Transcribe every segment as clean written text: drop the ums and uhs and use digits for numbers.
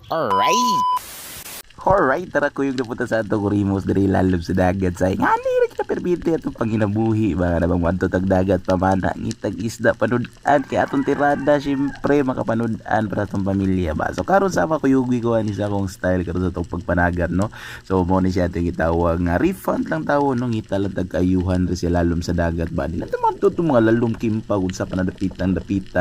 Alright! Alright, tara ko yung napunta sa ato kurimos diri lalom sa dagat sa nga ni kita permite atong panginabuhi mga nabang madto tag dagat pamana ngitag isda panudan kay atong tirada syempre makapanudan para atong pamilya ba. So karon sama ko yugi ko ani sa akong style karon sa atong pagpanagan no. So mo ni siya atong gitawag nga refund lang tawo no ngita lang tag ayuhan ri sa lalom sa dagat ba. Dili naman to mga lalom kimpa ug sa panadapitan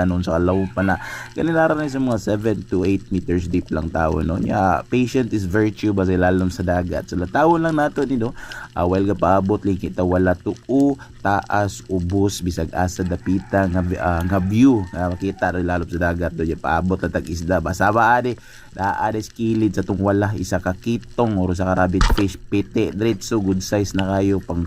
no sa alaw pa na kanilara na sa mga 7 to 8 meters deep lang tawo no. Nya patient is virtue ba sa lalom sa dagat. So latawon lang nato ni no. While ka paabot li kita wala tuo taas ubos bisag asa dapita nga view nga makita ri lalom sa dagat do paabot lang tag isda basta ba ade ade skilid sa tong wala isa ka kitong or sa ka rabbit fish piti diretso good size na kayo pang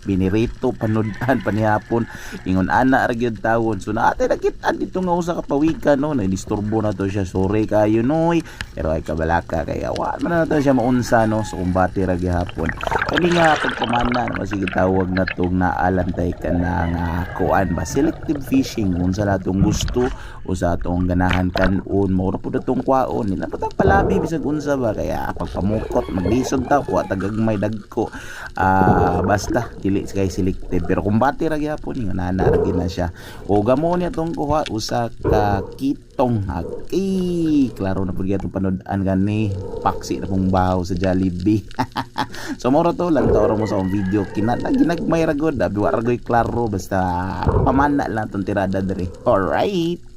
pinirito panudan panihapon ingon ana ra gyud tawon. So naate nakita dito nga usa ka pawikan no na disturbo na to siya sorry kayo noy pero ay kabalaka kay awan man na to siya maunsa no so kumbati ra gyapon kani nga pagpamana no sige tawag na tong naalantay ka na nga kuan ba selective fishing unsa natong gusto o sa atong ganahan kanon mo ra pud atong kwaon nila patang palabi bisag unsa ba kaya pagpamukot maglisod ta wa tagagmay dagko basta dili kay selective pero kumbati ra gyapon nga nana ra na siya o gamo niya tong kuha usa ka kitong klaro na pud gyatong panood-an gani paksi na pong bahaw sa Jollibee. So moro to lang tawro mo sa akong video ginagmay ra gud wa ra gyud klaro basta pamana lang tong tirada diri. Alright.